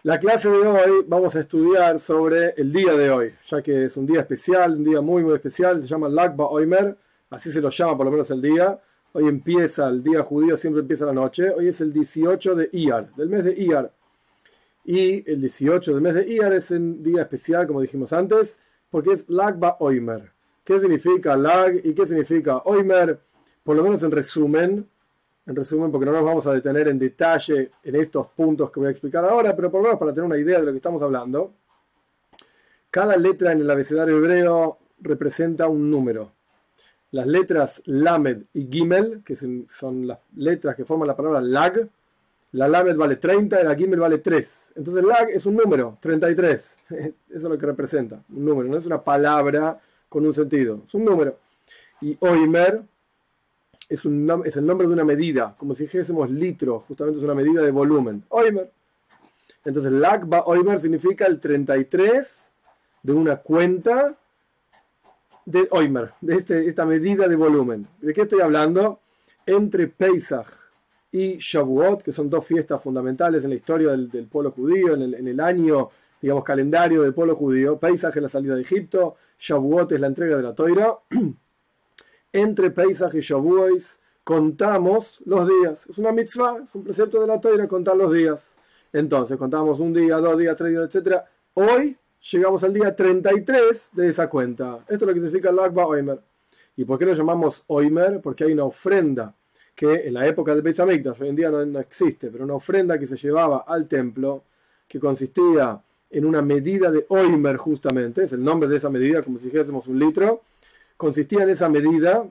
La clase de hoy vamos a estudiar sobre el día de hoy, ya que es un día especial, un día muy muy especial, se llama Lag BaOmer, así se lo llama por lo menos el día. Hoy empieza el día judío, siempre empieza la noche. Hoy es el 18 de Iyar, del mes de Iyar. Y el 18 del mes de Iyar es un día especial, como dijimos antes, porque es Lag BaOmer. ¿Qué significa Lag y qué significa Omer? Por lo menos en resumen, porque no nos vamos a detener en detalle en estos puntos que voy a explicar ahora, pero por lo menos para tener una idea de lo que estamos hablando. Cada letra en el abecedario hebreo representa un número. Las letras Lamed y Gimel, que son las letras que forman la palabra Lag, la Lamed vale 30 y la Gimel vale 3. Entonces Lag es un número, 33. Eso es lo que representa, un número, no es una palabra con un sentido, es un número. Y Omer es el nombre de una medida, como si dijésemos litro, justamente es una medida de volumen. Omer. Entonces, Lag BaOmer significa el 33 de una cuenta de Omer, de esta medida de volumen. ¿De qué estoy hablando? Entre Pesach y Shavuot, que son dos fiestas fundamentales en la historia del pueblo judío, en el año, digamos, calendario del pueblo judío. Pesach es la salida de Egipto, Shavuot es la entrega de la Toira. Entre Pesach y Shavuot contamos los días. Es una mitzvah, es un precepto de la Toira contar los días. Entonces, contamos un día, 2 días, 3 días, etc. Hoy llegamos al día 33 de esa cuenta. Esto es lo que significa Lag BaOmer. ¿Y por qué lo llamamos Omer? Porque hay una ofrenda que en la época del Beis Hamikdash, hoy en día no existe, pero una ofrenda que se llevaba al templo, que consistía en una medida de Omer justamente, es el nombre de esa medida, como si dijésemos un litro, consistía en esa medida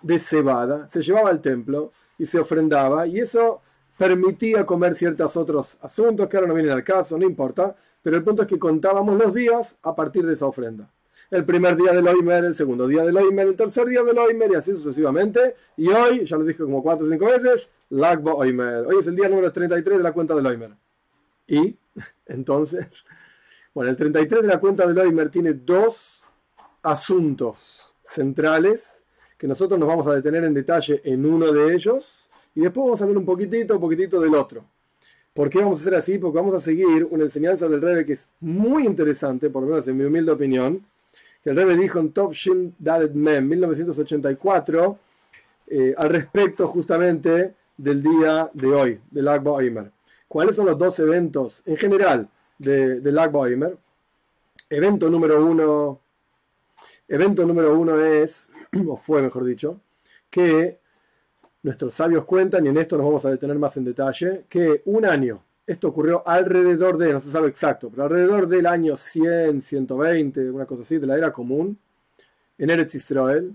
de cebada, se llevaba al templo y se ofrendaba, y eso permitía comer ciertos otros asuntos que ahora no vienen al caso, no importa, pero el punto es que contábamos los días a partir de esa ofrenda. El primer día del Omer, el segundo día del Omer, el tercer día del Omer, y así sucesivamente. Y hoy, ya lo dije como 4 o 5 veces, Lag BaOmer. Hoy es el día número 33 de la cuenta del Omer. Y, entonces, bueno, el 33 de la cuenta del Omer tiene dos asuntos centrales que nosotros nos vamos a detener en detalle en uno de ellos y después vamos a ver un poquitito del otro. ¿Por qué vamos a hacer así? Porque vamos a seguir una enseñanza del Rebbe que es muy interesante, por lo menos en mi humilde opinión, que el Rebbe dijo en Tov Shin Dalet Mem 1984 al respecto justamente del día de hoy, del Lag BaOmer. ¿Cuáles son los dos eventos en general del Lag BaOmer? Evento número uno es, o fue mejor dicho, que nuestros sabios cuentan, y en esto nos vamos a detener más en detalle, que un año, esto ocurrió alrededor de, no se sabe exacto, pero alrededor del año 100, 120, una cosa así, de la era común, en Eretz Israel,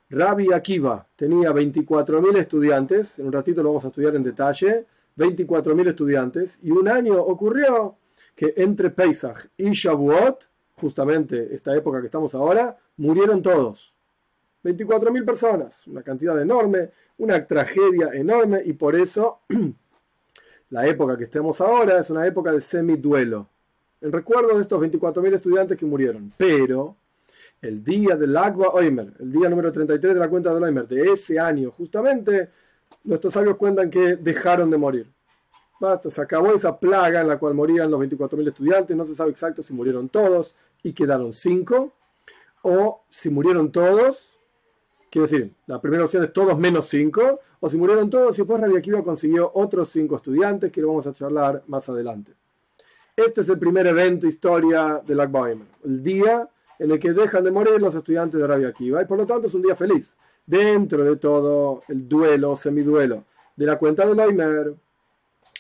Rabbi Akiva tenía 24.000 estudiantes, en un ratito lo vamos a estudiar en detalle, 24.000 estudiantes, y un año ocurrió que entre Pesach y Shavuot, justamente esta época que estamos ahora, murieron todos. 24.000 personas, una cantidad enorme, una tragedia enorme, y por eso la época que estamos ahora es una época de semiduelo, en recuerdo de estos 24.000 estudiantes que murieron. Pero el día del Lag BaOmer, el día número 33 de la cuenta del Omer, de ese año justamente, nuestros sabios cuentan que dejaron de morir. Basta, se acabó esa plaga en la cual morían los 24.000 estudiantes, no se sabe exacto si murieron todos y quedaron 5, o si murieron todos, quiero decir, la primera opción es todos menos 5, o si murieron todos y después Rabbi Akiva consiguió otros 5 estudiantes que lo vamos a charlar más adelante. Este es el primer evento, historia del Lag BaOmer, el día en el que dejan de morir los estudiantes de Rabbi Akiva, y por lo tanto es un día feliz. Dentro de todo el duelo, semiduelo de la cuenta del Omer,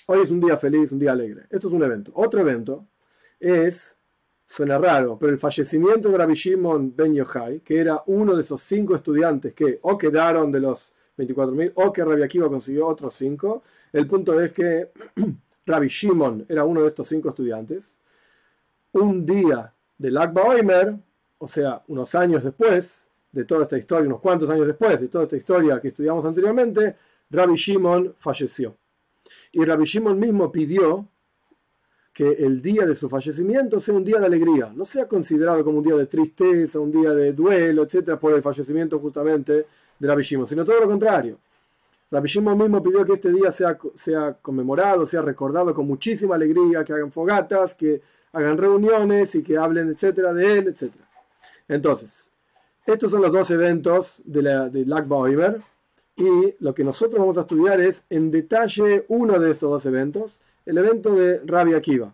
hoy es un día feliz, un día alegre. Esto es un evento. Otro evento es, suena raro, pero el fallecimiento de Rabbi Shimon ben Yochai, que era uno de esos 5 estudiantes que o quedaron de los 24.000 o que Rabbi Akiva consiguió otros 5. El punto es que Rabbi Shimon era uno de estos 5 estudiantes. Un día del Lag BaOmer, o sea, unos años después de toda esta historia, unos cuantos años después de toda esta historia que estudiamos anteriormente, Rabbi Shimon falleció. Y Rabbi Shimon mismo pidió que el día de su fallecimiento sea un día de alegría, no sea considerado como un día de tristeza, un día de duelo, etcétera, por el fallecimiento justamente de Rabbi Shimon, sino todo lo contrario. Rabbi Shimon mismo pidió que este día sea conmemorado, sea recordado con muchísima alegría, que hagan fogatas, que hagan reuniones y que hablen, etcétera, de él, etcétera. Entonces, estos son los dos eventos de Lag BaOmer, y lo que nosotros vamos a estudiar es en detalle uno de estos dos eventos, el evento de Rabbi Akiva,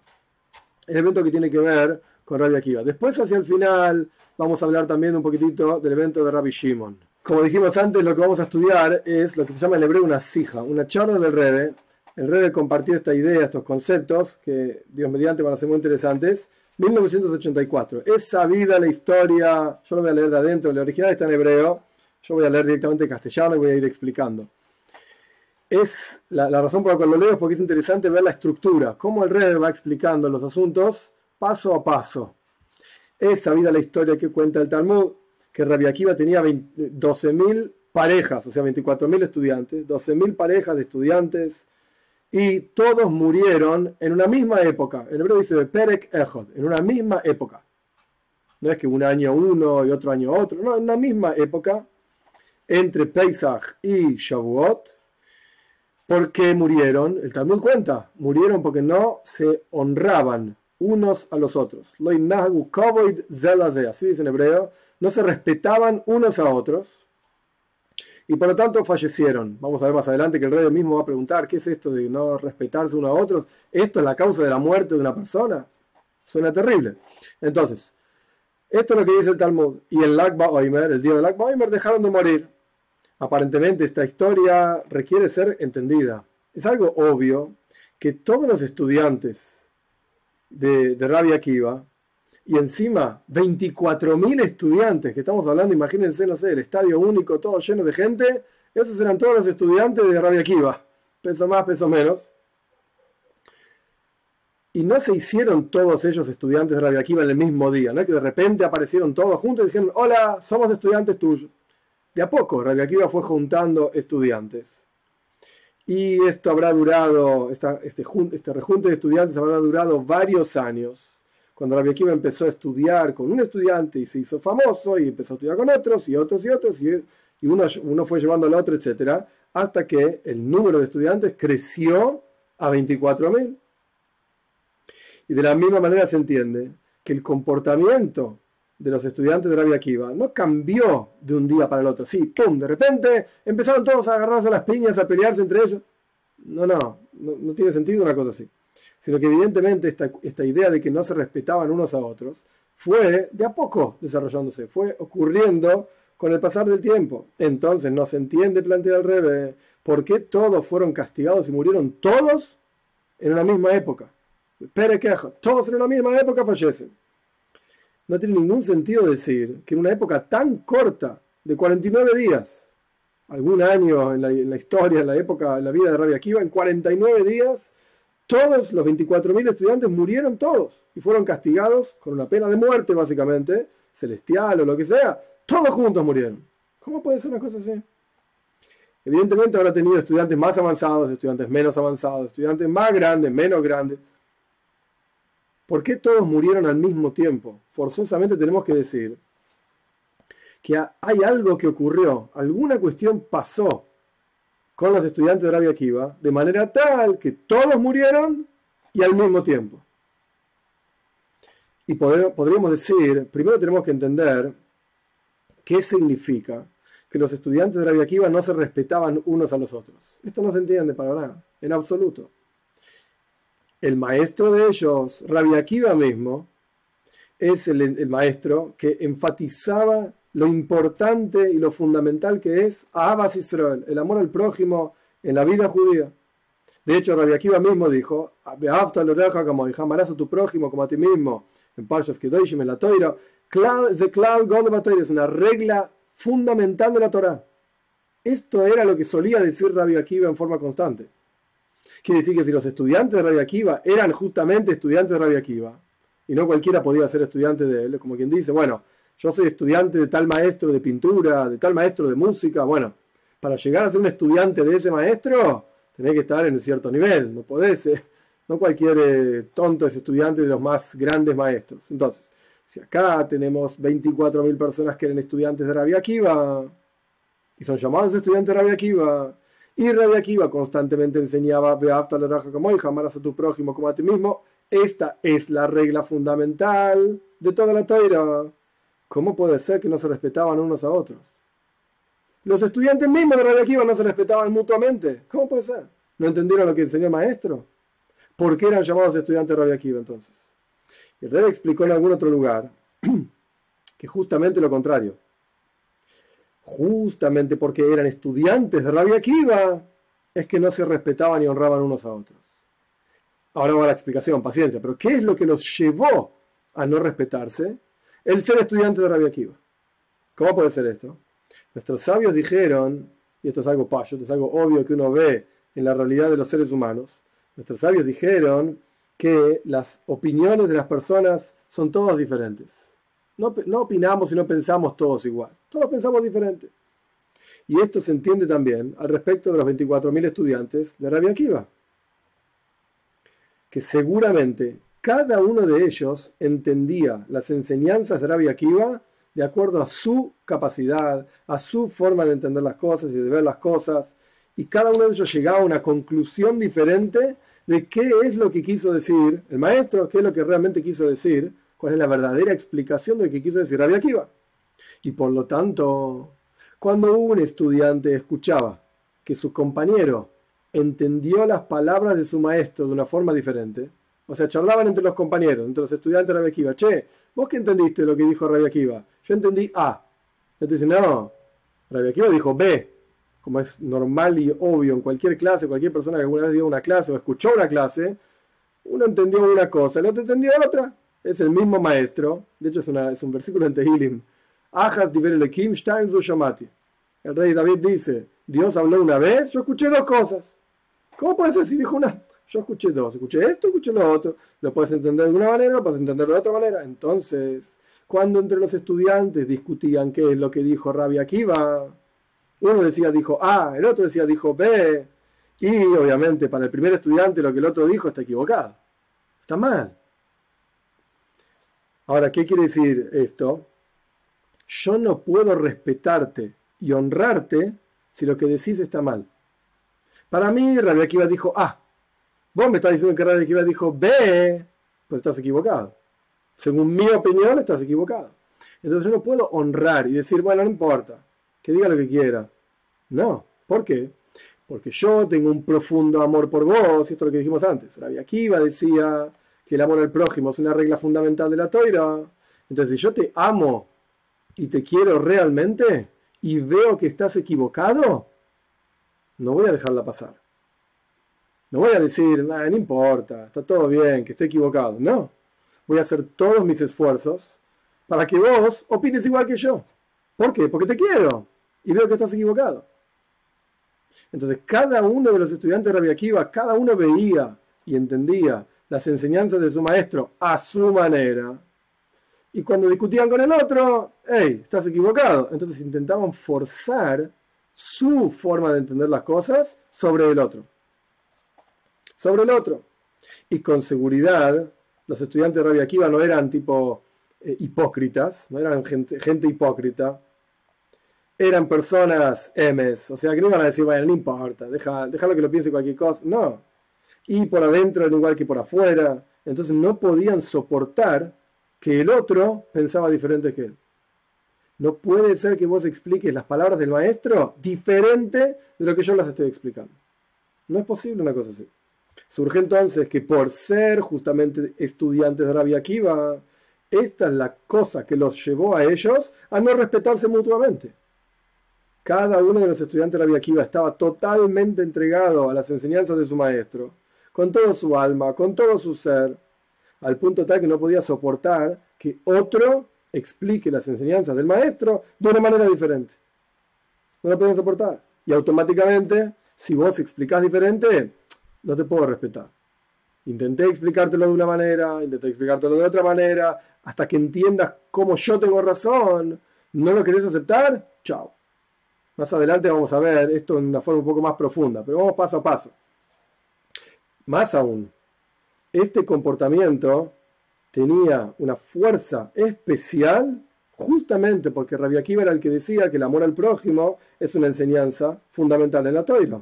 el evento que tiene que ver con Rabbi Akiva. Después, hacia el final, vamos a hablar también un poquitito del evento de Rabbi Shimon. Como dijimos antes, lo que vamos a estudiar es lo que se llama en hebreo una sija, una charla del Rebbe. El Rebbe compartió esta idea, estos conceptos, que Dios mediante van a ser muy interesantes, 1984. Es sabida la historia, yo lo voy a leer de adentro, el original está en hebreo, yo voy a leer directamente en castellano y voy a ir explicando. Es la razón por la cual lo leo es porque es interesante ver la estructura, cómo el Rebbe va explicando los asuntos paso a paso. Es sabida la historia que cuenta el Talmud, que Rabbi Akiva tenía 12.000 parejas, o sea, 24.000 estudiantes, 12.000 parejas de estudiantes, y todos murieron en una misma época. En hebreo dice Perek Echod, en una misma época. No es que un año uno y otro año otro, no, en una misma época, entre Pesach y Shavuot. ¿Por qué murieron? El Talmud cuenta, murieron porque no se honraban unos a los otros. Lo innahu kavod ze la ze, así dice en hebreo, no se respetaban unos a otros y por lo tanto fallecieron. Vamos a ver más adelante que el rey mismo va a preguntar ¿qué es esto de no respetarse unos a otros? ¿Esto es la causa de la muerte de una persona? Suena terrible. Entonces, esto es lo que dice el Talmud. Y el Lag BaOmer, el día del Lag BaOmer, dejaron de morir. Aparentemente esta historia requiere ser entendida. Es algo obvio que todos los estudiantes de Rabbi Akiva, y encima 24.000 estudiantes, que estamos hablando, imagínense, no sé, el estadio único, todo lleno de gente, esos eran todos los estudiantes de Rabbi Akiva, peso más, peso menos. Y no se hicieron todos ellos estudiantes de Rabbi Akiva en el mismo día, no es que de repente aparecieron todos juntos y dijeron, hola, somos estudiantes tuyos. De a poco, Rabbi Akiva fue juntando estudiantes. Y esto habrá durado, este rejunte de estudiantes habrá durado varios años. Cuando Rabbi Akiva empezó a estudiar con un estudiante y se hizo famoso y empezó a estudiar con otros y otros y otros y uno fue llevando al otro, etcétera, hasta que el número de estudiantes creció a 24.000. Y de la misma manera se entiende que el comportamiento de los estudiantes de Rabbi Akiva no cambió de un día para el otro. Sí, ¡pum! De repente empezaron todos a agarrarse a las piñas, a pelearse entre ellos. No tiene sentido una cosa así. Sino que evidentemente esta idea de que no se respetaban unos a otros fue de a poco desarrollándose, fue ocurriendo con el pasar del tiempo. Entonces no se entiende, plantea el Rebbe, por qué todos fueron castigados y murieron todos en una misma época. Todos en una misma época fallecen. No tiene ningún sentido decir que en una época tan corta, de 49 días, algún año en la historia, en la vida de Rabbi Akiva, en 49 días, todos los 24.000 estudiantes murieron todos y fueron castigados con una pena de muerte, básicamente, celestial o lo que sea. Todos juntos murieron. ¿Cómo puede ser una cosa así? Evidentemente habrá tenido estudiantes más avanzados, estudiantes menos avanzados, estudiantes más grandes, menos grandes. ¿Por qué todos murieron al mismo tiempo? Forzosamente tenemos que decir que hay algo que ocurrió, alguna cuestión pasó con los estudiantes de Rabbi Akiva, de manera tal que todos murieron y al mismo tiempo. Y podríamos decir, primero tenemos que entender qué significa que los estudiantes de Rabbi Akiva no se respetaban unos a los otros. Esto no se entiende para nada, en absoluto. El maestro de ellos, Rabbi Akiva mismo, es el maestro que enfatizaba lo importante y lo fundamental que es Ahavas Israel, el amor al prójimo en la vida judía. De hecho, Rabbi Akiva mismo dijo, amarás a tu prójimo como a ti mismo, en Parshas Kedoshim, en la Torah, es una regla fundamental de la Torah. Esto era lo que solía decir Rabbi Akiva en forma constante. Quiere decir que si los estudiantes de Rabbi Akiva eran justamente estudiantes de Rabbi Akiva, y no cualquiera podía ser estudiante de él, como quien dice, bueno, yo soy estudiante de tal maestro de pintura, de tal maestro de música, bueno, para llegar a ser un estudiante de ese maestro, tenés que estar en cierto nivel, no podés ser, no cualquier tonto es estudiante de los más grandes maestros. Entonces, si acá tenemos 24.000 personas que eran estudiantes de Rabbi Akiva, y son llamados estudiantes de Rabbi Akiva, Y Rabbi Akiva constantemente enseñaba, Ve'afta l'oreja kamoja, amarás a tu prójimo como a ti mismo. Esta es la regla fundamental de toda la Torá. ¿Cómo puede ser que no se respetaban unos a otros? Los estudiantes mismos de Rabbi Akiva no se respetaban mutuamente. ¿Cómo puede ser? ¿No entendieron lo que enseñó el maestro? ¿Por qué eran llamados estudiantes de Rabbi Akiva entonces? Y el Rebbe explicó en algún otro lugar que justamente lo contrario. Justamente porque eran estudiantes de Rabbi Akiva es que no se respetaban y honraban unos a otros. Ahora va la explicación, paciencia. Pero ¿qué es lo que los llevó a no respetarse? El ser estudiante de Rabbi Akiva. ¿Cómo puede ser esto? Nuestros sabios dijeron, y esto es algo payo, esto es algo obvio que uno ve en la realidad de los seres humanos, nuestros sabios dijeron que las opiniones de las personas son todas diferentes. No opinamos y no pensamos todos igual. Todos pensamos diferente. Y esto se entiende también al respecto de los 24.000 estudiantes de Rabbi Akiva. Que seguramente cada uno de ellos entendía las enseñanzas de Rabbi Akiva de acuerdo a su capacidad, a su forma de entender las cosas y de ver las cosas. Y cada uno de ellos llegaba a una conclusión diferente de qué es lo que quiso decir el maestro, qué es lo que realmente quiso decir, cuál es la verdadera explicación de lo que quiso decir Rabbi Akiva. Y por lo tanto, cuando un estudiante escuchaba que su compañero entendió las palabras de su maestro de una forma diferente, o sea, charlaban entre los compañeros, entre los estudiantes de Rabbi Akiva, che, ¿vos qué entendiste lo que dijo Rabbi Akiva? Yo entendí A. Entonces, no, Rabbi Akiva dijo B. Como es normal y obvio en cualquier clase, cualquier persona que alguna vez dio una clase o escuchó una clase, uno entendió una cosa, el otro entendió otra. Es el mismo maestro. De hecho, es un versículo en Tehilim. Ajas diver elekim shtaim zu shamati. El rey David dice, Dios habló una vez, yo escuché dos cosas. ¿Cómo puede ser si dijo una? Yo escuché dos. Escuché esto, escuché lo otro. Lo puedes entender de una manera, lo puedes entender de otra manera. Entonces, cuando entre los estudiantes discutían qué es lo que dijo Rabbi Akiva, uno decía dijo A, el otro decía dijo B, y obviamente para el primer estudiante lo que el otro dijo está equivocado, está mal. Ahora, ¿qué quiere decir esto? Yo no puedo respetarte y honrarte si lo que decís está mal. Para mí Rabbi Akiva dijo A, vos me estás diciendo que Rabbi Akiva dijo B, pues estás equivocado. Según mi opinión estás equivocado. Entonces yo no puedo honrar y decir, bueno, no importa, que diga lo que quiera. No. ¿Por qué? Porque yo tengo un profundo amor por vos, y esto es lo que dijimos antes. Rabbi Akiva decía que el amor al prójimo es una regla fundamental de la Torá. Entonces, si yo te amo y te quiero realmente y veo que estás equivocado, no voy a dejarla pasar. No voy a decir, nada, no importa, está todo bien, que esté equivocado. No. Voy a hacer todos mis esfuerzos para que vos opines igual que yo. ¿Por qué? Porque te quiero y veo que estás equivocado. Entonces, cada uno de los estudiantes de Rabbi Akiva, cada uno veía y entendía las enseñanzas de su maestro a su manera. Y cuando discutían con el otro, hey, estás equivocado. Entonces intentaban forzar su forma de entender las cosas sobre el otro. Sobre el otro. Y con seguridad, los estudiantes de Rabbi Akiva no eran tipo hipócritas, no eran gente hipócrita. Eran personas emes, o sea que no iban a decir, bueno, no importa, déjalo que lo piense cualquier cosa. No. Y por adentro eran igual que por afuera. Entonces no podían soportar que el otro pensaba diferente que él. No puede ser que vos expliques las palabras del maestro diferente de lo que yo las estoy explicando. No es posible una cosa así. Surge entonces que por ser justamente estudiantes de Rabbi Akiva, esta es la cosa que los llevó a ellos a no respetarse mutuamente. Cada uno de los estudiantes de Rabbi Akiva estaba totalmente entregado a las enseñanzas de su maestro, con todo su alma, con todo su ser, al punto tal que no podía soportar que otro explique las enseñanzas del maestro de una manera diferente. No lo podían soportar. Y automáticamente, si vos explicás diferente, no te puedo respetar. Intenté explicártelo de una manera, intenté explicártelo de otra manera, hasta que entiendas cómo yo tengo razón. ¿No lo querés aceptar? Chao. Más adelante vamos a ver esto en una forma un poco más profunda, pero vamos paso a paso. Más aún, este comportamiento tenía una fuerza especial justamente porque Rabbi Akiva era el que decía que el amor al prójimo es una enseñanza fundamental en la Torá.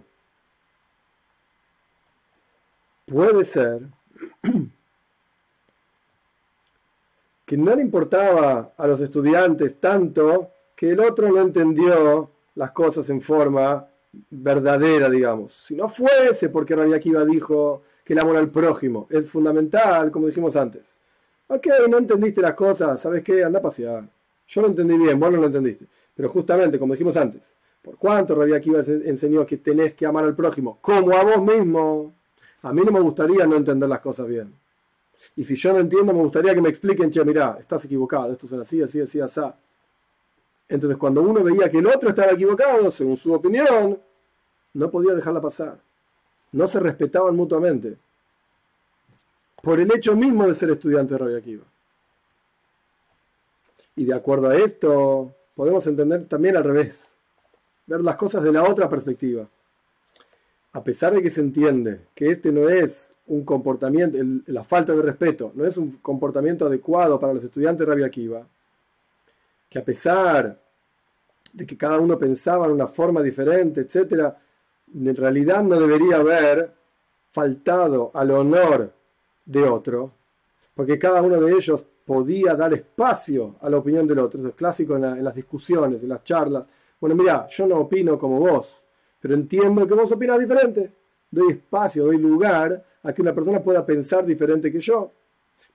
puede ser que no le importaba a los estudiantes tanto que el otro no entendió las cosas en forma verdadera, digamos. Si no fuese porque Rabbi Akiva dijo que el amor al prójimo es fundamental, como dijimos antes. Ok, no entendiste las cosas, ¿sabes qué? Anda a pasear. Yo lo entendí bien, vos no lo entendiste. Pero justamente, como dijimos antes, por cuánto Rabbi Akiva enseñó que tenés que amar al prójimo como a vos mismo, a mí no me gustaría no entender las cosas bien. Y si yo no entiendo, me gustaría que me expliquen, che, mirá, estás equivocado, esto es así, así, así, así. Entonces, cuando uno veía que el otro estaba equivocado, según su opinión, no podía dejarla pasar. No se respetaban mutuamente. Por el hecho mismo de ser estudiante de Rabbi Akiva. Y de acuerdo a esto, podemos entender también al revés. Ver las cosas de la otra perspectiva. A pesar de que se entiende que este no es un comportamiento, la falta de respeto, no es un comportamiento adecuado para los estudiantes de Rabbi Akiva, que a pesar de que cada uno pensaba en una forma diferente, etc., en realidad no debería haber faltado al honor de otro, porque cada uno de ellos podía dar espacio a la opinión del otro. Eso es clásico en las discusiones, en las charlas. Bueno, mira, yo no opino como vos, pero entiendo que vos opinás diferente. Doy espacio, doy lugar a que una persona pueda pensar diferente que yo.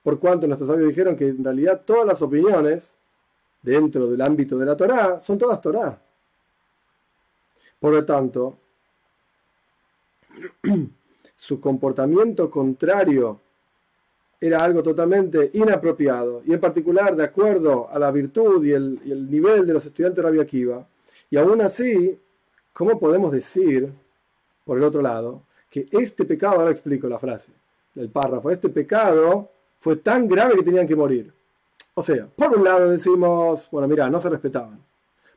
Por cuanto nuestros sabios dijeron que en realidad todas las opiniones dentro del ámbito de la Torá son todas Torá. Por lo tanto, su comportamiento contrario era algo totalmente inapropiado, y en particular de acuerdo a la virtud y el nivel de los estudiantes de Rabbi Akiva. Y aún así, ¿cómo podemos decir, por el otro lado, que este pecado, ahora explico la frase, el párrafo, este pecado fue tan grave que tenían que morir? O sea, por un lado decimos, bueno, mira, no se respetaban.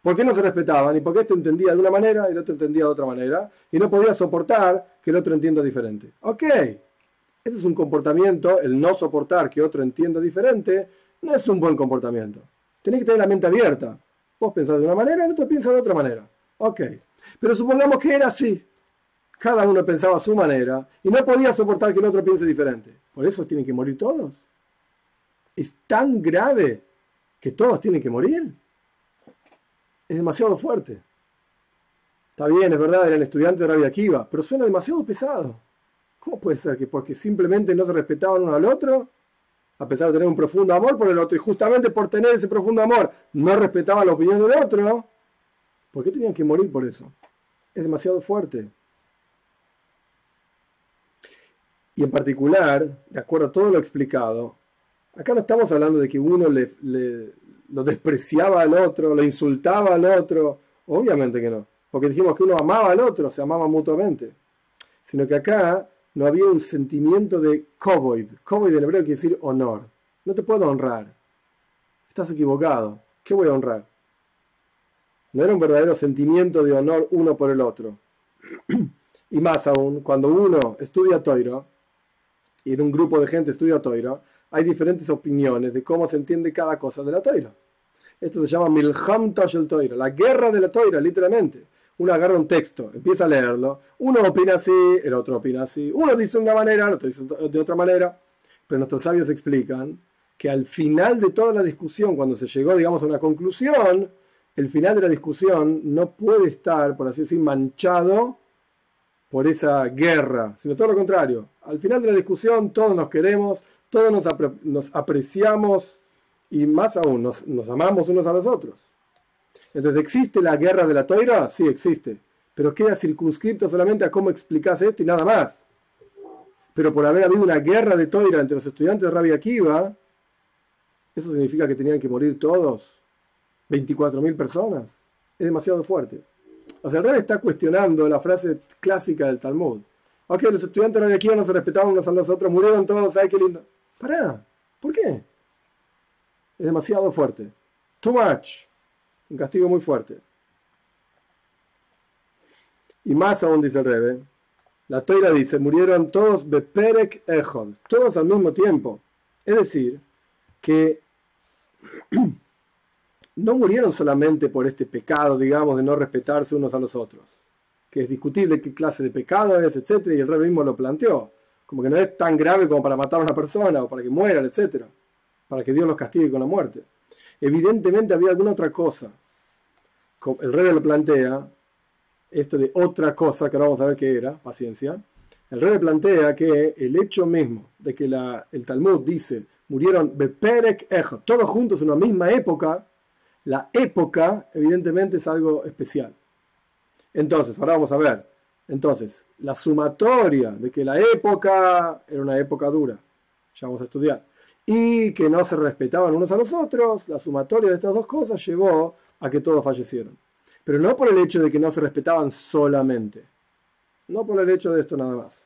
¿Por qué no se respetaban? Y porque este entendía de una manera y el otro entendía de otra manera, y no podía soportar que el otro entienda diferente. Ok, ese es un comportamiento, el no soportar que otro entienda diferente, no es un buen comportamiento. Tenés que tener la mente abierta. Vos pensás de una manera, el otro piensa de otra manera. Ok, pero supongamos que era así. Cada uno pensaba a su manera y no podía soportar que el otro piense diferente. ¿Por eso tienen que morir todos? ¿Es tan grave que todos tienen que morir? Es demasiado fuerte. Está bien, es verdad, eran estudiantes de Rabbi Akiva, pero suena demasiado pesado. ¿Cómo puede ser que porque simplemente no se respetaban uno al otro, a pesar de tener un profundo amor por el otro, y justamente por tener ese profundo amor no respetaban la opinión del otro? ¿Por qué tenían que morir por eso? Es demasiado fuerte. Y en particular, de acuerdo a todo lo explicado, acá no estamos hablando de que uno lo despreciaba al otro, lo insultaba al otro. Obviamente que no, porque dijimos que uno amaba al otro, se amaba mutuamente. Sino que acá no había un sentimiento de kovod. Kovod en hebreo quiere decir honor. No te puedo honrar. Estás equivocado. ¿Qué voy a honrar? No era un verdadero sentimiento de honor uno por el otro. Y más aún, cuando uno estudia Toiro, y en un grupo de gente estudia Toiro, hay diferentes opiniones de cómo se entiende cada cosa de la Toiro. Esto se llama Milham Toshel Toiro, la guerra de la Toiro, literalmente. Uno agarra un texto, empieza a leerlo, uno opina así, el otro opina así, uno dice de una manera, el otro dice de otra manera, pero nuestros sabios explican que al final de toda la discusión, cuando se llegó, digamos, a una conclusión, el final de la discusión no puede estar, por así decir, manchado por esa guerra, sino todo lo contrario. Al final de la discusión todos nos queremos, todos nos apreciamos y más aún nos amamos unos a los otros. Entonces, ¿existe la guerra de la Toira? Sí, existe, pero queda circunscripto solamente a cómo explicás esto y nada más. Pero por haber habido una guerra de Toira entre los estudiantes de Rabbi Akiva, ¿eso significa que tenían que morir todos? 24.000 personas. Es demasiado fuerte. O sea, el Rebbe está cuestionando la frase clásica del Talmud. Ok, los estudiantes de Rabbi Akiva no se respetaban unos a los otros, murieron todos, ¡ay, qué lindo! Pará, ¿por qué? Es demasiado fuerte. Too much. Un castigo muy fuerte. Y más aún, dice el Rebbe, la Toira dice, murieron todos beperek echod, todos al mismo tiempo. Es decir, que no murieron solamente por este pecado, digamos, de no respetarse unos a los otros, que es discutible qué clase de pecado es, etc., y el Rebbe mismo lo planteó, como que no es tan grave como para matar a una persona o para que mueran, etcétera, para que Dios los castigue con la muerte. Evidentemente había alguna otra cosa. El Rebbe lo plantea, esto de otra cosa, que ahora vamos a ver qué era, paciencia. El Rebbe plantea que el hecho mismo de que el Talmud dice, murieron beperek echad, todos juntos en una misma época, la época evidentemente es algo especial. Entonces, ahora vamos a ver. Entonces, la sumatoria de que la época era una época dura, ya vamos a estudiar, y que no se respetaban unos a los otros, la sumatoria de estas dos cosas llevó a que todos fallecieron. Pero no por el hecho de que no se respetaban solamente, no por el hecho de esto nada más.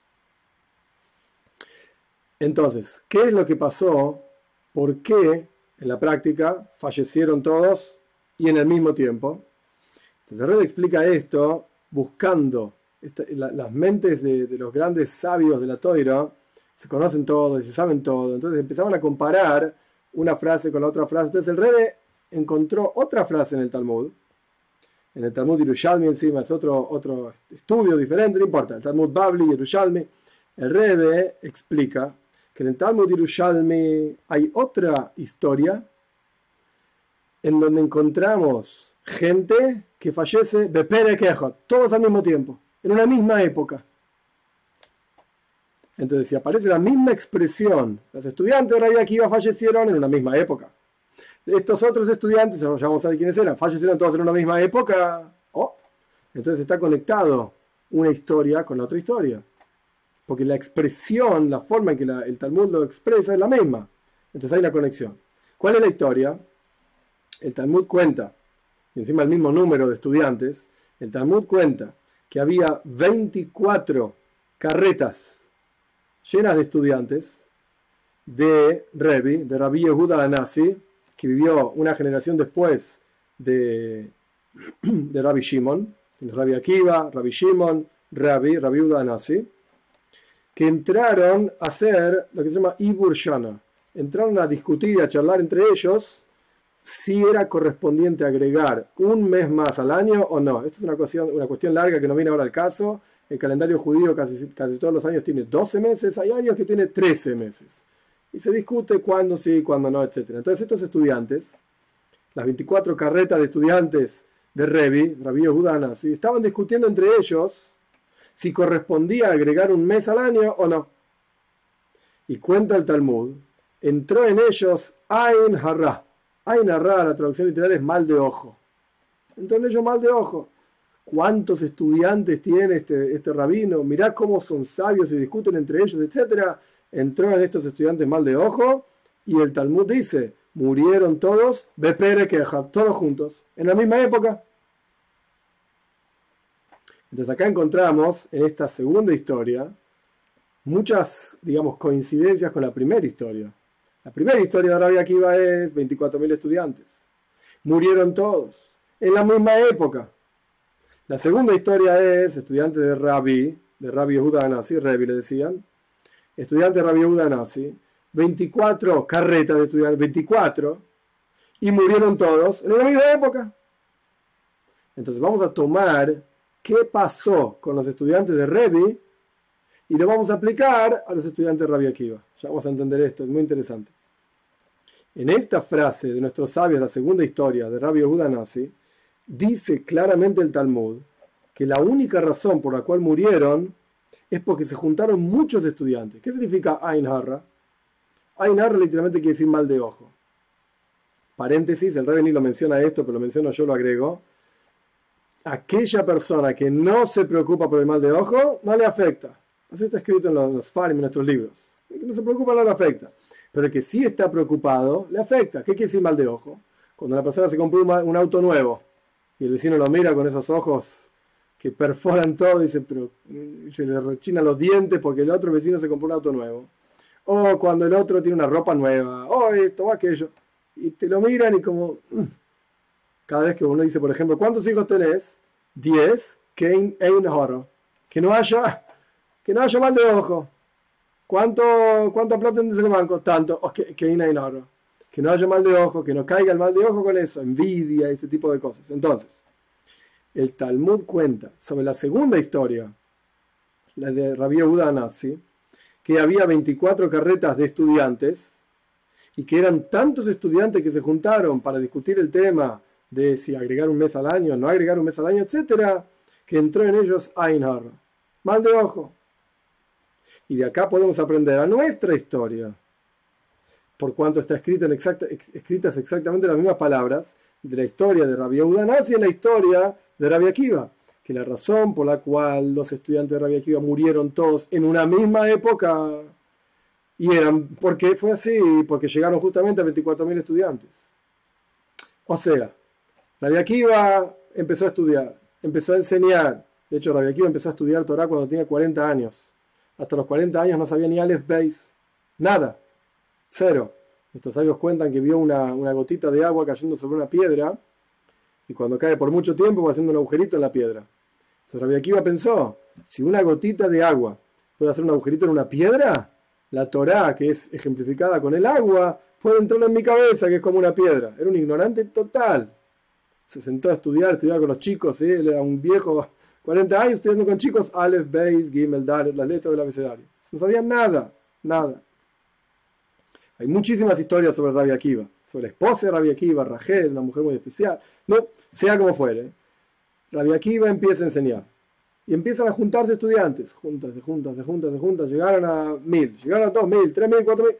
Entonces, ¿qué es lo que pasó? ¿Por qué en la práctica fallecieron todos y en el mismo tiempo? Entonces, Rebbe explica esto buscando las mentes de los grandes sabios de la Toira, se conocen todos y se saben todo. Entonces empezaban a comparar una frase con la otra frase. Entonces el Rebbe encontró otra frase en el Talmud Yerushalmi encima, es otro estudio diferente, no importa, el Talmud Babli, Yerushalmi. El Rebbe explica que en el Talmud Yerushalmi hay otra historia en donde encontramos gente que fallece beperek echad, todos al mismo tiempo, en una misma época. Entonces, si aparece la misma expresión, los estudiantes de Rabbi Akiva fallecieron en una misma época. Estos otros estudiantes, ya vamos a ver quiénes eran, fallecieron todos en una misma época. Entonces está conectado una historia con la otra historia. Porque la expresión, la forma en que el Talmud lo expresa es la misma. Entonces hay una conexión. ¿Cuál es la historia? El Talmud cuenta, y encima el mismo número de estudiantes, el Talmud cuenta que había 24 carretas llenas de estudiantes de Rabbi Yehuda Anasi, que vivió una generación después de Rabbi Shimon, Rabbi Akiva, Rabbi Shimon, Rabbi Yehuda Anasi, que entraron a hacer lo que se llama Ibur Shana. Entraron a discutir y a charlar entre ellos si era correspondiente agregar un mes más al año o no. Esta es una cuestión larga que no viene ahora al caso. El calendario judío casi todos los años tiene 12 meses, hay años que tiene 13 meses. Y se discute cuándo sí, cuándo no, etc. Entonces estos estudiantes, las 24 carretas de estudiantes de Rabbi Yehuda Anasi, estaban discutiendo entre ellos si correspondía agregar un mes al año o no. Y cuenta el Talmud, entró en ellos Ain Harra. Ain Harra, la traducción literal es mal de ojo. Entró en ellos mal de ojo. ¿Cuántos estudiantes tiene este rabino? Mirá cómo son sabios y discuten entre ellos, etc. Entró en estos estudiantes mal de ojo y el Talmud dice, murieron todos, beperek echad, todos juntos, en la misma época. Entonces acá encontramos en esta segunda historia muchas, digamos, coincidencias con la primera historia. La primera historia de Rabbi Akiva es 24.000 estudiantes. Murieron todos en la misma época. La segunda historia es estudiantes de Rabbi Yehuda Anasi, Rabbi le decían, estudiantes de Rabbi Yehuda Anasi, 24 carretas de estudiantes, 24, y murieron todos en la misma época. Entonces vamos a tomar qué pasó con los estudiantes de Rabbi y lo vamos a aplicar a los estudiantes de Rabbi Akiva. Ya vamos a entender esto, es muy interesante. En esta frase de nuestros sabios, la segunda historia de Rabbi Yehuda Anasi, dice claramente el Talmud que la única razón por la cual murieron es porque se juntaron muchos estudiantes. ¿Qué significa Ain Harra? Ain Harra literalmente quiere decir mal de ojo. Paréntesis, el Rebbe ni lo menciona esto, pero lo menciono yo, lo agrego. Aquella persona que no se preocupa por el mal de ojo, no le afecta. Así está escrito en los Farim, en nuestros libros. El que no se preocupa no le afecta. Pero el que sí está preocupado, le afecta. ¿Qué quiere decir mal de ojo? Cuando la persona se compró un auto nuevo y el vecino lo mira con esos ojos que perforan todo y se le rechinan los dientes porque el otro vecino se compró un auto nuevo. O cuando el otro tiene una ropa nueva, o esto o aquello. Y te lo miran y como... Cada vez que uno dice, por ejemplo, ¿cuántos hijos tenés? 10, que no haya mal de ojo. ¿Cuánta plata tenés en el banco? Tanto. Que no haya mal de ojo, que no caiga el mal de ojo con eso, envidia, este tipo de cosas. Entonces, el Talmud cuenta sobre la segunda historia, la de Rabbi Yehuda Anasi, que había 24 carretas de estudiantes y que eran tantos estudiantes que se juntaron para discutir el tema de si agregar un mes al año, no agregar un mes al año, etcétera, que entró en ellos Einhar, mal de ojo. Y de acá podemos aprender a nuestra historia, por cuanto está escritas exactamente las mismas palabras de la historia de Rabbi Yehuda Nasi y la historia de Rabbi Akiva, que la razón por la cual los estudiantes de Rabbi Akiva murieron todos en una misma época, ¿por qué fue así? Porque llegaron justamente a 24.000 estudiantes. O sea, Rabbi Akiva empezó a estudiar, empezó a enseñar. De hecho, Rabbi Akiva empezó a estudiar Torah cuando tenía 40 años. Hasta los 40 años no sabía ni Aleph Beis, nada, cero. Nuestros sabios cuentan que vio una gotita de agua cayendo sobre una piedra y cuando cae por mucho tiempo va haciendo un agujerito en la piedra. Entonces Rabbi Akiva pensó, si una gotita de agua puede hacer un agujerito en una piedra, la Torá, que es ejemplificada con el agua, puede entrar en mi cabeza, que es como una piedra. Era un ignorante total. Se sentó a estudiar con los chicos, ¿sí? Él era un viejo, 40 años estudiando con chicos, Aleph, Beis, Gimel, Dalet, las letras del abecedario. No sabían nada, nada. Hay muchísimas historias sobre Rabbi Akiva, sobre la esposa de Rabbi Akiva, Rachel, una mujer muy especial. No, sea como fuere. Rabbi Akiva empieza a enseñar. Y empiezan a juntarse estudiantes. Juntas, llegaron a 1.000, llegaron a 2.000, 3.000, 4.000.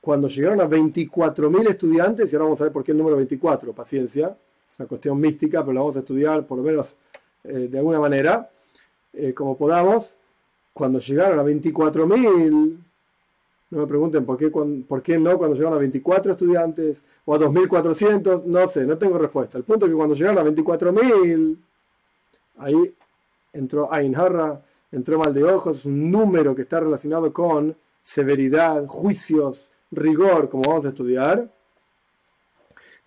Cuando llegaron a 24.000 estudiantes, y ahora vamos a ver por qué el número 24, paciencia, es una cuestión mística, pero la vamos a estudiar por lo menos de alguna manera, como podamos. Cuando llegaron a 24.000, no me pregunten por qué no cuando llegaron a 24 estudiantes o a 2.400, no sé, no tengo respuesta. El punto es que cuando llegaron a 24.000, ahí entró Einhar, entró mal de ojos, es un número que está relacionado con severidad, juicios, rigor, como vamos a estudiar,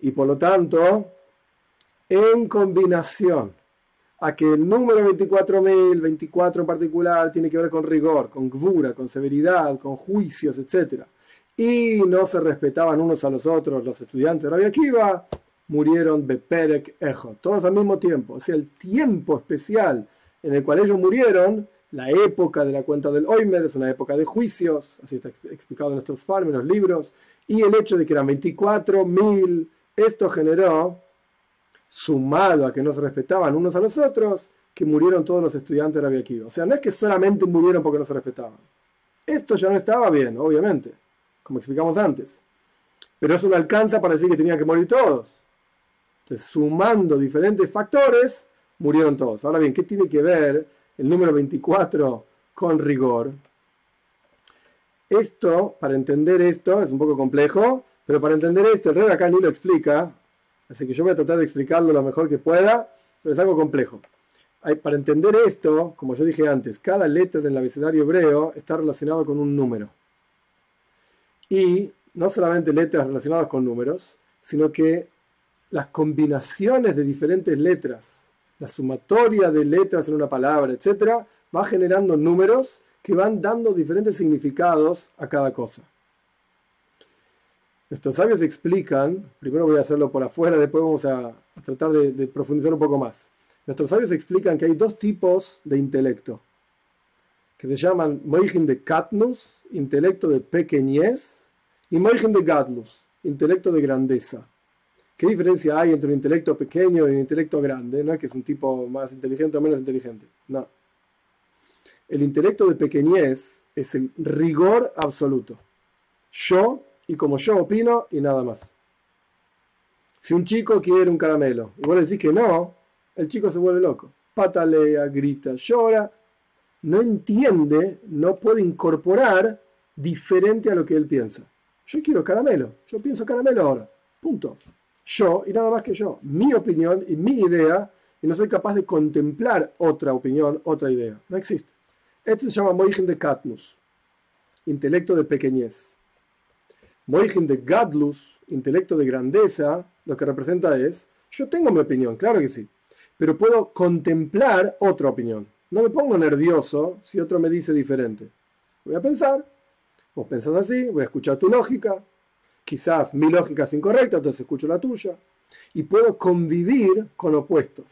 y por lo tanto, en combinación a que el número 24.000, 24 en particular, tiene que ver con rigor, con gvura, con severidad, con juicios, etc. Y no se respetaban unos a los otros los estudiantes de Rabbi Akiva, murieron beperek ejo, todos al mismo tiempo. O sea, el tiempo especial en el cual ellos murieron, la época de la cuenta del Oimer, es una época de juicios, así está explicado en nuestros farm, en los libros, y el hecho de que eran 24.000, esto generó, sumado a que no se respetaban unos a los otros, que murieron todos los estudiantes de Rabbi Akiva. O sea, no es que solamente murieron porque no se respetaban. Esto ya no estaba bien, obviamente, como explicamos antes. Pero eso no alcanza para decir que tenían que morir todos. Entonces, sumando diferentes factores, murieron todos. Ahora bien, ¿qué tiene que ver el número 24 con rigor? Esto, para entender esto, es un poco complejo, pero para entender esto, el rey acá ni lo explica. Así que yo voy a tratar de explicarlo lo mejor que pueda, pero es algo complejo. Para entender esto, como yo dije antes, cada letra del abecedario hebreo está relacionado con un número. Y no solamente letras relacionadas con números, sino que las combinaciones de diferentes letras, la sumatoria de letras en una palabra, etc., va generando números que van dando diferentes significados a cada cosa. Nuestros sabios explican, primero voy a hacerlo por afuera, después vamos a tratar de profundizar un poco más. Nuestros sabios explican que hay dos tipos de intelecto, que se llaman Moichin de Katnus, intelecto de pequeñez, y Moichin de Gadlus, intelecto de grandeza. ¿Qué diferencia hay entre un intelecto pequeño y un intelecto grande? No es que es un tipo más inteligente o menos inteligente, no. El intelecto de pequeñez es el rigor absoluto. Yo, y como yo opino, y nada más. Si un chico quiere un caramelo, y vos le decís que no, el chico se vuelve loco. Patalea, grita, llora, no entiende, no puede incorporar diferente a lo que él piensa. Yo quiero caramelo, yo pienso caramelo ahora, punto. Yo y nada más que yo, mi opinión y mi idea, y no soy capaz de contemplar otra opinión, otra idea. No existe. Esto se llama Moichin de Katnus, intelecto de pequeñez. Moichin de Gadlus, intelecto de grandeza, lo que representa es, yo tengo mi opinión, claro que sí, pero puedo contemplar otra opinión. No me pongo nervioso si otro me dice diferente. Voy a pensar, vos pensás así, voy a escuchar tu lógica, quizás mi lógica es incorrecta, entonces escucho la tuya, y puedo convivir con opuestos,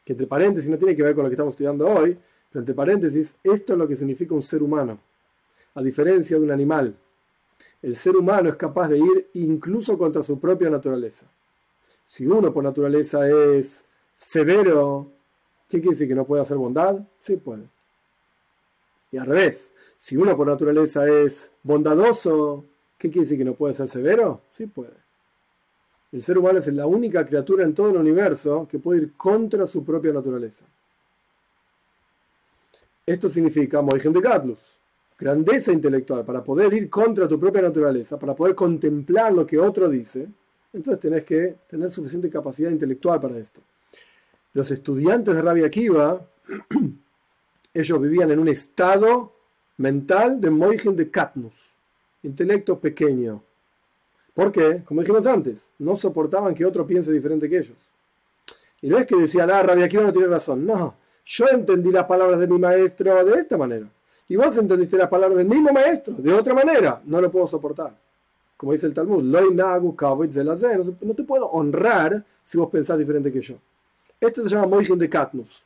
que entre paréntesis no tiene que ver con lo que estamos estudiando hoy, pero entre paréntesis, esto es lo que significa un ser humano. a diferencia de un animal. El ser humano es capaz de ir incluso contra su propia naturaleza. Si uno por naturaleza es severo, ¿qué quiere decir? ¿Que no puede hacer bondad? Sí puede. Y al revés, si uno por naturaleza es bondadoso, ¿qué quiere decir? ¿Que no puede ser severo? Sí puede. El ser humano es la única criatura en todo el universo que puede ir contra su propia naturaleza. Esto significa Moichen de Gatlus, grandeza intelectual, para poder ir contra tu propia naturaleza, para poder contemplar lo que otro dice. Entonces tenés que tener suficiente capacidad intelectual para esto. Los estudiantes de Rabbi Akiva, ellos vivían en un estado mental de Moichen de Katnus, intelecto pequeño. ¿Por qué? Como dijimos antes, no soportaban que otro piense diferente que ellos. Y no es que decían, Rabbi Akiva no tiene razón. No, yo entendí las palabras de mi maestro de esta manera. Y vos entendiste las palabras del mismo maestro de otra manera. No lo puedo soportar. Como dice el Talmud, no te puedo honrar si vos pensás diferente que yo. Esto se llama Moichen de Katnus.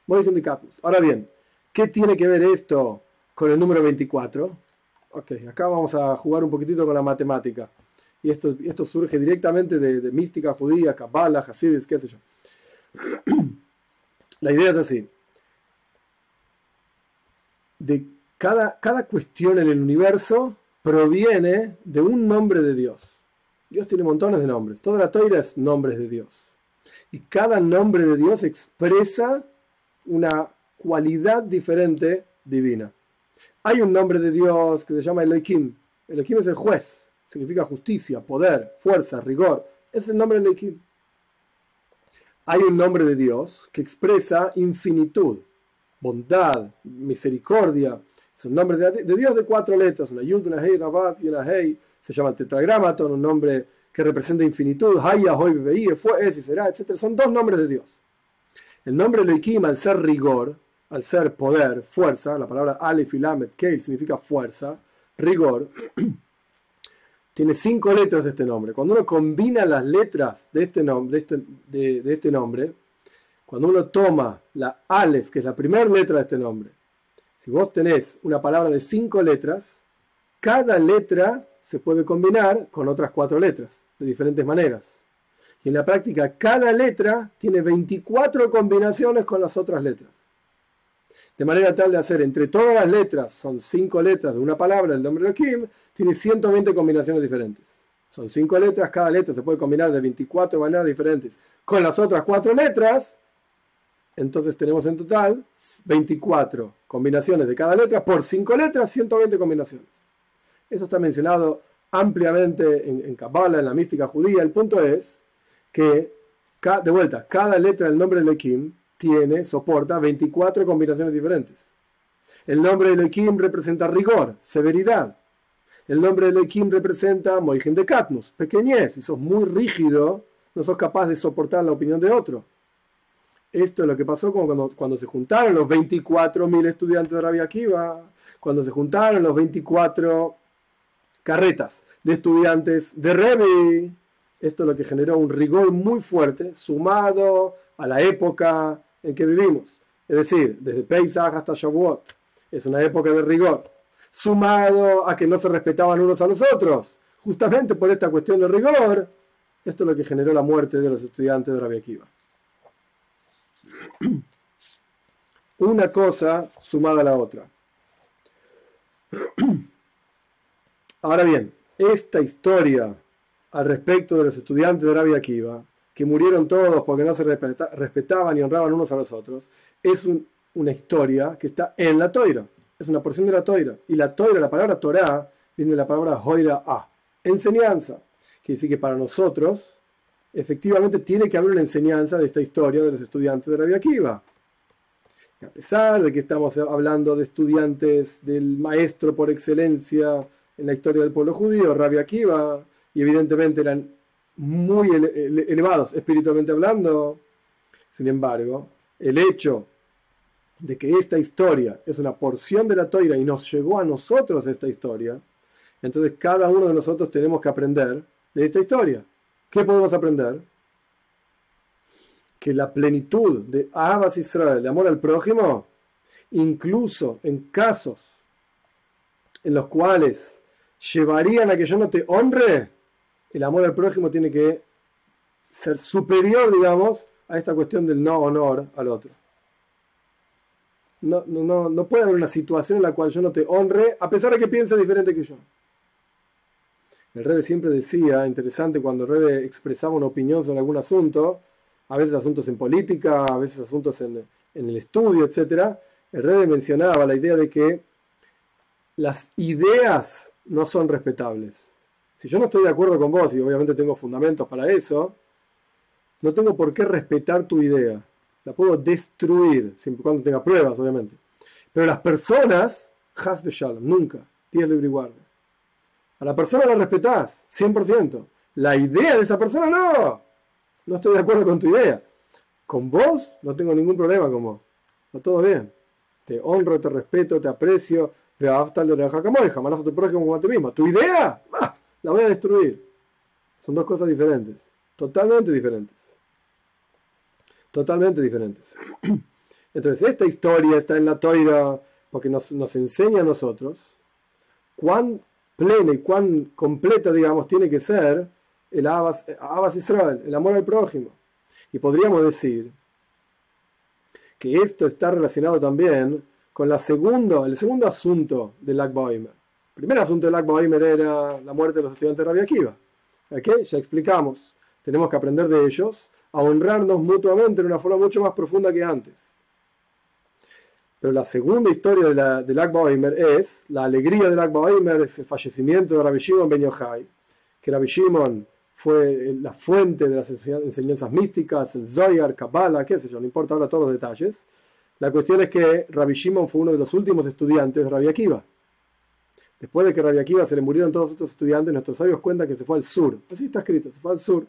Moichen de Katnus. Ahora bien, ¿qué tiene que ver esto con el número 24? Ok, acá vamos a jugar un poquitito con la matemática. Y esto surge directamente de mística judía, Kabbalah, Hasidis, qué sé yo. La idea es así. De cada cuestión en el universo proviene de un nombre de Dios. Dios tiene montones de nombres. Toda la Torá es nombres de Dios. Y cada nombre de Dios expresa una cualidad diferente divina. Hay un nombre de Dios que se llama Elohim. Elohim es el juez. Significa justicia, poder, fuerza, rigor. Es el nombre de Elohim. Hay un nombre de Dios que expresa infinitud, bondad, misericordia. Es un nombre de Dios de 4 letras. Una Yud, una Hei, una Vav y una Hei. Se llama Tetragramaton, un nombre que representa infinitud. Haya, Hoy, Bebeí, fue, es y será, etc. Son 2 nombres de Dios. El nombre Elohim, al ser rigor, al ser poder, fuerza, la palabra Aleph y Lamed, Keil significa fuerza, rigor, tiene 5 letras este nombre. Cuando uno combina las letras de este nombre, de este nombre, cuando uno toma la Aleph, que es la primera letra de este nombre, si vos tenés una palabra de 5 letras, cada letra se puede combinar con otras 4 letras, de diferentes maneras. Y en la práctica, cada letra tiene 24 combinaciones con las otras letras. De manera tal de hacer entre todas las letras, son 5 letras de una palabra, el nombre de Elohim, tiene 120 combinaciones diferentes. Son 5 letras, cada letra se puede combinar de 24 maneras diferentes con las otras 4 letras. Entonces tenemos en total 24 combinaciones de cada letra por 5 letras, 120 combinaciones. Eso está mencionado ampliamente en Kabbalah, en la mística judía. El punto es que, de vuelta, cada letra del nombre de Elohim soporta 24 combinaciones diferentes. El nombre de Elohim representa rigor, severidad. El nombre de Elohim representa Moichen de Katnus, pequeñez. Si sos muy rígido, no sos capaz de soportar la opinión de otro. Esto es lo que pasó cuando se juntaron los 24.000 estudiantes de Rabbi Akiva, cuando se juntaron los 24 carretas de estudiantes de Rebbe. Esto es lo que generó un rigor muy fuerte, sumado a la época en que vivimos. Es decir, desde Pesach hasta Shavuot. Es una época de rigor. Sumado a que no se respetaban unos a los otros. Justamente por esta cuestión de rigor, esto es lo que generó la muerte de los estudiantes de Rabbi Akiva. Una cosa sumada a la otra. Ahora bien, esta historia al respecto de los estudiantes de Rabbi Akiva, que murieron todos porque no se respetaban y honraban unos a los otros, es una historia que está en la Toira. Es una porción de la Toira. Y la Toira, la palabra Torah, viene de la palabra Hoira A, enseñanza. Quiere decir que para nosotros, efectivamente, tiene que haber una enseñanza de esta historia de los estudiantes de Rabbi Akiva. Y a pesar de que estamos hablando de estudiantes del maestro por excelencia en la historia del pueblo judío, Rabbi Akiva, y evidentemente eran muy elevados espiritualmente hablando, sin embargo, el hecho de que esta historia es una porción de la Toira y nos llegó a nosotros esta historia, entonces cada uno de nosotros tenemos que aprender de esta historia. ¿Qué podemos aprender? Que la plenitud de Ahavas Israel, de amor al prójimo, incluso en casos en los cuales llevarían a que yo no te honre, el amor al prójimo tiene que ser superior, digamos, a esta cuestión del no honor al otro. No puede haber una situación en la cual yo no te honre, a pesar de que piense diferente que yo. El Rebbe siempre decía, interesante, cuando el Rebbe expresaba una opinión sobre algún asunto, a veces asuntos en política, a veces asuntos en el estudio, etc., el Rebbe mencionaba la idea de que las ideas no son respetables. Si yo no estoy de acuerdo con vos, y obviamente tengo fundamentos para eso, no tengo por qué respetar tu idea. La puedo destruir, siempre y cuando tenga pruebas, obviamente. Pero las personas, has shalom, nunca, Dios libre y guarda. A la persona la respetás, 100%. La idea de esa persona, no estoy de acuerdo con tu idea. Con vos, no tengo ningún problema con vos. Está todo bien. Te honro, te respeto, te aprecio. Jamás a tu prójimo como a ti mismo. Tu idea, la voy a destruir. Son dos cosas diferentes. Totalmente diferentes. Totalmente diferentes. Entonces, esta historia está en la Toira porque nos enseña a nosotros cuán plena y cuán completa, digamos, tiene que ser el Ahavas Israel, el amor al prójimo. Y podríamos decir que esto está relacionado también con el segundo asunto del Lag BaOmer. El primer asunto del Lag BaOmer era la muerte de los estudiantes de Rabbi Akiva. ¿Okay? Ya explicamos. Tenemos que aprender de ellos a honrarnos mutuamente de una forma mucho más profunda que antes. Pero la segunda historia del Lag BaOmer es la alegría del Lag BaOmer, es el fallecimiento de Rabbi Shimon ben Yochai, que Rabbi Shimon fue la fuente de las enseñanzas místicas, el Zohar, Kabbalah, qué sé yo, no importa ahora todos los detalles. La cuestión es que Rabbi Shimon fue uno de los últimos estudiantes de Rabbi Akiva. Después de que Rabbi Akiva se le murieron todos estos estudiantes, nuestros sabios cuentan que se fue al sur. Así está escrito, se fue al sur.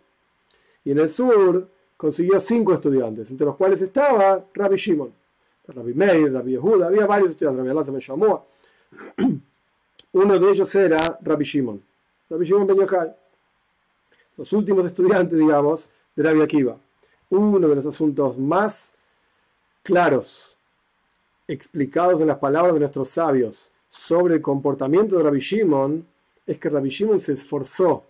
Y en el sur consiguió 5 estudiantes, entre los cuales estaba Rabbi Shimon, Rabbi Meir, Rabbi Yehuda, había varios estudiantes, Rabbi Elazar ben Shammua. Uno de ellos era Rabbi Shimon ben Yochai. Los últimos estudiantes, digamos, de Rabbi Akiva. Uno de los asuntos más claros, explicados en las palabras de nuestros sabios sobre el comportamiento de Rabbi Shimon, es que Rabbi Shimon se esforzó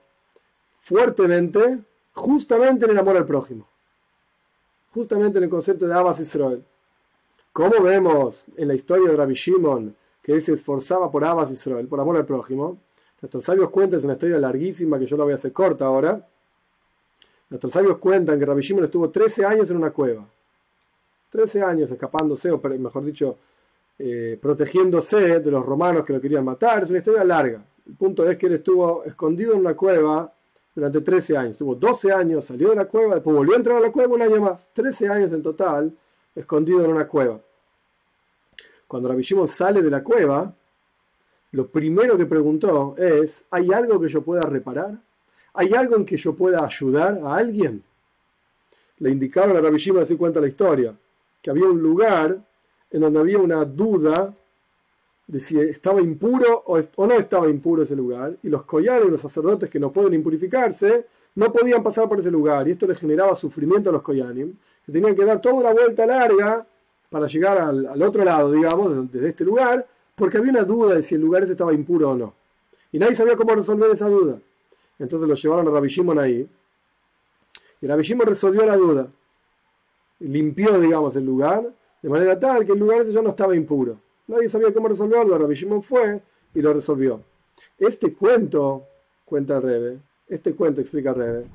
fuertemente, justamente en el amor al prójimo, justamente en el concepto de Ahavas Israel. Como vemos en la historia de Rabbi Shimon, que él se esforzaba por Ahavas Israel, por amor al prójimo, nuestros sabios cuentan, es una historia larguísima que yo la voy a hacer corta ahora. Nuestros sabios cuentan que Rabbi Shimon estuvo 13 años en una cueva. 13 años escapándose, o mejor dicho, protegiéndose de los romanos que lo querían matar. Es una historia larga. El punto es que él estuvo escondido en una cueva durante 13 años. Estuvo 12 años, salió de la cueva, después volvió a entrar a la cueva un año más. 13 años en total, escondido en una cueva. Cuando Rabbi Shimon sale de la cueva, lo primero que preguntó es: ¿hay algo que yo pueda reparar? ¿Hay algo en que yo pueda ayudar a alguien? Le indicaron a Rabbi Shimon, así cuenta la historia, que había un lugar en donde había una duda de si estaba impuro o no estaba impuro ese lugar, y los koyanim, los sacerdotes que no pueden impurificarse, no podían pasar por ese lugar, y esto les generaba sufrimiento a los koyanim, que tenían que dar toda una vuelta larga para llegar al otro lado, digamos, desde este lugar, porque había una duda de si el lugar ese estaba impuro o no. Y nadie sabía cómo resolver esa duda. Entonces lo llevaron a Rabbi Shimon ahí, y Rabbi Shimon resolvió la duda. Limpió, digamos, el lugar, de manera tal que el lugar ese ya no estaba impuro. Nadie sabía cómo resolverlo, Rabbi Shimon fue y lo resolvió. Este cuento, cuenta Rebbe, explica Rebbe,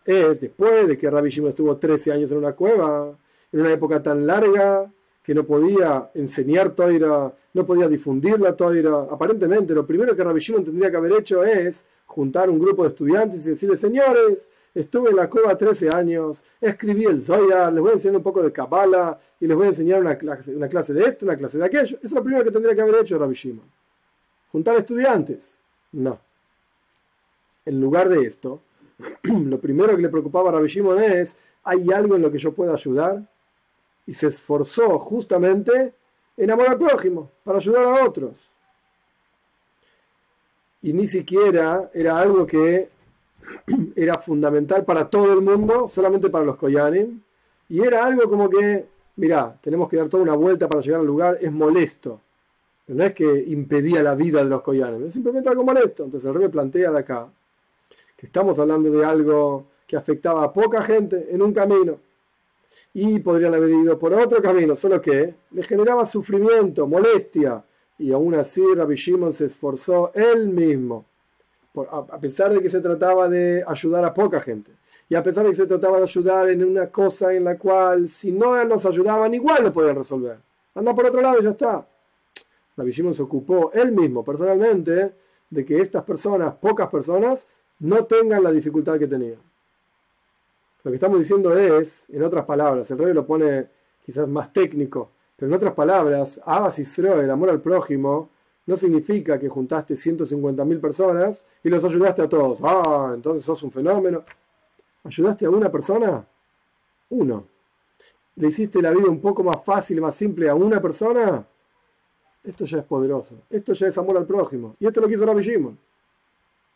es después de que Rabbi Shimon estuvo 13 años en una cueva, en una época tan larga que no podía enseñar Toira, no podía difundir la Toira. Aparentemente lo primero que Rabbi Shimon tendría que haber hecho es juntar un grupo de estudiantes y decirles: señores, estuve en la cueva 13 años, escribí el Zohar, les voy a enseñar un poco de Kabbalah y les voy a enseñar una clase de esto, una clase de aquello. Eso es lo primero que tendría que haber hecho Rabbi Shimon. Juntar estudiantes. No. En lugar de esto, lo primero que le preocupaba a Rabbi Shimon es: ¿hay algo en lo que yo pueda ayudar? Y se esforzó justamente en amor al prójimo, para ayudar a otros. Y ni siquiera era algo que era fundamental para todo el mundo, solamente para los koyanim, y era algo como que, mirá, tenemos que dar toda una vuelta para llegar al lugar, es molesto. Pero no es que impedía la vida de los koyanim, es simplemente algo molesto. Entonces el Rebbe plantea de acá que estamos hablando de algo que afectaba a poca gente en un camino y podrían haber ido por otro camino, solo que le generaba sufrimiento, molestia, y aún así Rabbi Shimon se esforzó él mismo, a pesar de que se trataba de ayudar a poca gente, y a pesar de que se trataba de ayudar en una cosa en la cual si no nos ayudaban igual lo podían resolver. Anda por otro lado y ya está. Rabbi Shimon se ocupó él mismo, personalmente, de que estas personas, pocas personas, no tengan la dificultad que tenían. Lo que estamos diciendo es, en otras palabras, el Rebbe lo pone quizás más técnico, pero en otras palabras, Ahavas Yisroel, el amor al prójimo, no significa que juntaste 150.000 personas y los ayudaste a todos. Ah, entonces sos un fenómeno. ¿Ayudaste a una persona? Uno. ¿Le hiciste la vida un poco más fácil, más simple a una persona? Esto ya es poderoso. Esto ya es amor al prójimo. Y esto lo quiso Rabbi Shimon.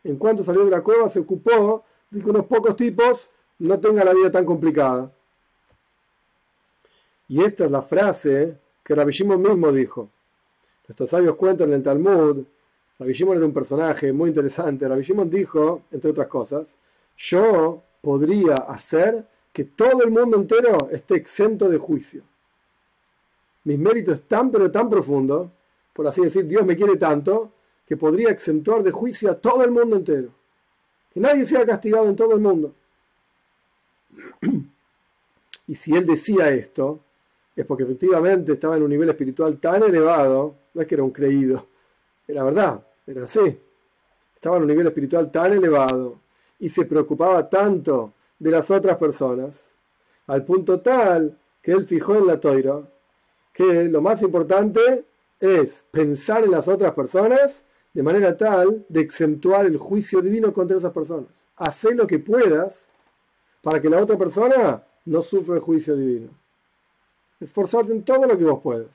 En cuanto salió de la cueva, se ocupó de que unos pocos tipos no tengan la vida tan complicada. Y esta es la frase que Rabbi Shimon mismo dijo. Nuestros sabios cuentan en el Talmud, Rabbi Shimon era un personaje muy interesante. Rabbi Shimon dijo, entre otras cosas, yo podría hacer que todo el mundo entero esté exento de juicio. Mis méritos es tan pero tan profundo, por así decir, Dios me quiere tanto, que podría exentuar de juicio a todo el mundo entero. Que nadie sea castigado en todo el mundo. Y si él decía esto, es porque efectivamente estaba en un nivel espiritual tan elevado, no es que era un creído, era verdad, era así. Estaba en un nivel espiritual tan elevado y se preocupaba tanto de las otras personas, al punto tal que él fijó en la Toira que lo más importante es pensar en las otras personas de manera tal de exentuar el juicio divino contra esas personas. Haz lo que puedas para que la otra persona no sufra el juicio divino. Esforzarte en todo lo que vos puedas.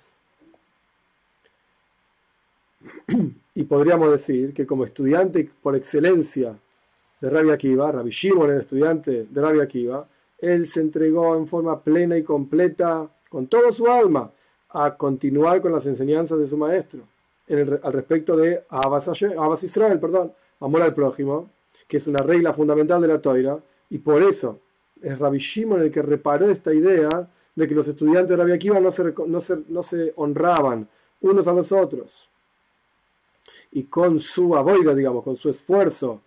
Y podríamos decir que como estudiante por excelencia de Rabbi Akiva, Rabbi Shimon era estudiante de Rabbi Akiva, él se entregó en forma plena y completa, con toda su alma, a continuar con las enseñanzas de su maestro, al respecto de Ahavas Yisroel, amor al prójimo, que es una regla fundamental de la Toira, y por eso es Rabbi Shimon el que reparó esta idea de que los estudiantes de Rabbi Akiva no se honraban unos a los otros. Y con su avoida, digamos, con su esfuerzo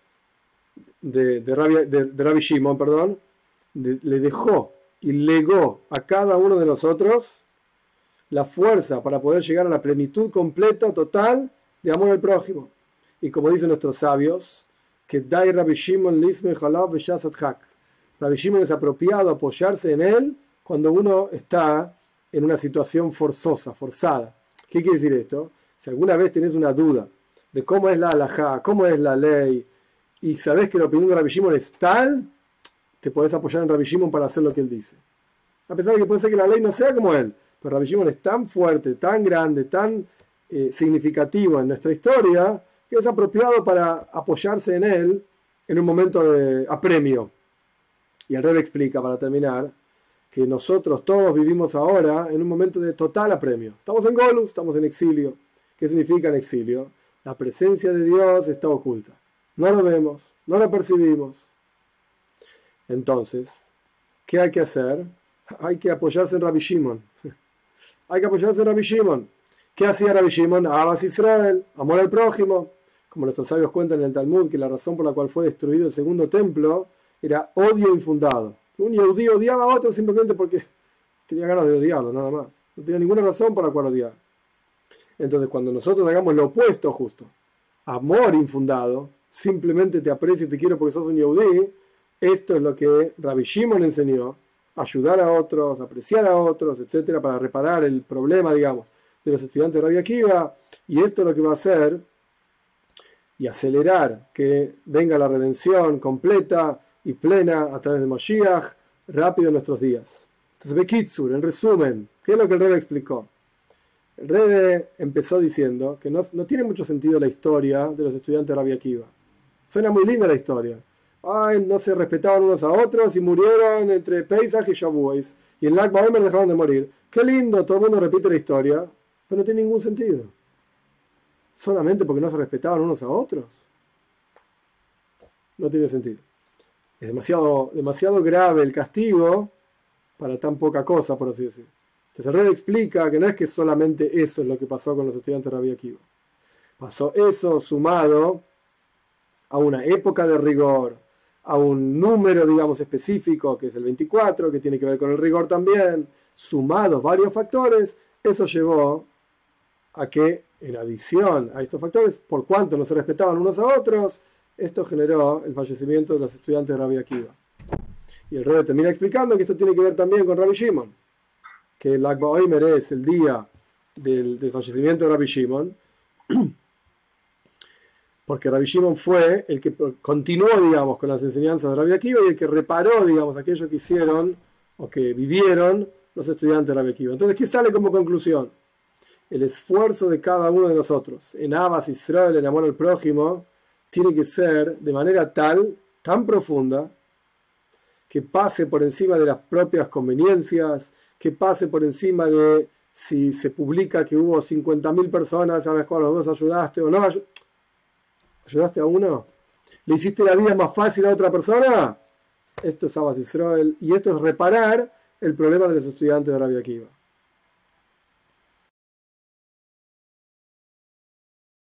de Rabbi Shimon, le dejó y legó a cada uno de nosotros la fuerza para poder llegar a la plenitud completa, total, de amor al prójimo. Y como dicen nuestros sabios, que Dai Rabbi Shimon Lisme Halav B'Shas Adhak. Rabbi Shimon es apropiado apoyarse en él cuando uno está en una situación forzosa, forzada. ¿Qué quiere decir esto? Si alguna vez tenés una duda de cómo es la halajá, cómo es la ley, y sabés que la opinión de Rabbi Shimon es tal, te podés apoyar en Rabbi Shimon para hacer lo que él dice. A pesar de que puede ser que la ley no sea como él, pero Rabbi Shimon es tan fuerte, tan grande, tan significativo en nuestra historia, que es apropiado para apoyarse en él en un momento de apremio. Y el Rebbe explica, para terminar, que nosotros todos vivimos ahora en un momento de total apremio. Estamos en Golus, estamos en exilio. ¿Qué significa en exilio? La presencia de Dios está oculta. No lo vemos, no lo percibimos. Entonces, ¿qué hay que hacer? Hay que apoyarse en Rabbi Shimon. Hay que apoyarse en Rabbi Shimon. ¿Qué hacía Rabbi Shimon? Ahavas Yisroel, amor al prójimo. Como nuestros sabios cuentan en el Talmud, que la razón por la cual fue destruido el segundo templo era odio infundado. Un yehudí odiaba a otro simplemente porque tenía ganas de odiarlo, nada más. No tenía ninguna razón por la cual odiar. Entonces, cuando nosotros hagamos lo opuesto justo, amor infundado, simplemente te aprecio y te quiero porque sos un yehudí, esto es lo que Rabbi Shimon enseñó, ayudar a otros, apreciar a otros, etcétera, para reparar el problema, digamos, de los estudiantes de Rabbi Akiva, y esto es lo que va a hacer y acelerar que venga la redención completa y plena a través de Mashiach rápido en nuestros días. Entonces, Bekitsur, en resumen, ¿qué es lo que el Rebbe explicó? El Rebbe empezó diciendo que no tiene mucho sentido la historia de los estudiantes de Rabbi Akiva. Suena muy linda la historia. Ay, no se respetaban unos a otros y murieron entre Pesach y Shavuos. Y en Lag BaOmer dejaron de morir. Qué lindo, todo el mundo repite la historia, pero no tiene ningún sentido. solamente porque no se respetaban unos a otros. No tiene sentido. Es demasiado grave el castigo para tan poca cosa, por así decirlo. Entonces el Rebbe explica que no es que solamente eso es lo que pasó con los estudiantes de Rabbi Akiva. Pasó eso sumado a una época de rigor, a un número, digamos, específico, que es el 24, que tiene que ver con el rigor también, sumados varios factores, eso llevó a que, en adición a estos factores, por cuanto no se respetaban unos a otros, esto generó el fallecimiento de los estudiantes de Rabbi Akiva. Y el Rebbe termina explicando que esto tiene que ver también con Rabbi Shimon, que el Lag BaOmer es el día del fallecimiento de Rabbi Shimon, porque Rabbi Shimon fue el que continuó, digamos, con las enseñanzas de Rabbi Akiva y el que reparó, digamos, aquello que hicieron o que vivieron los estudiantes de Rabbi Akiva. Entonces, ¿qué sale como conclusión? El esfuerzo de cada uno de nosotros en Ahavas Israel, en amor al prójimo, tiene que ser de manera tan profunda, que pase por encima de las propias conveniencias, que pase por encima de si se publica que hubo 50.000 personas a las cuales vos ayudaste o no. ¿Ayudaste a uno? ¿Le hiciste la vida más fácil a otra persona? Esto es Ahavas Israel y esto es reparar el problema de los estudiantes de Rabbi Akiva.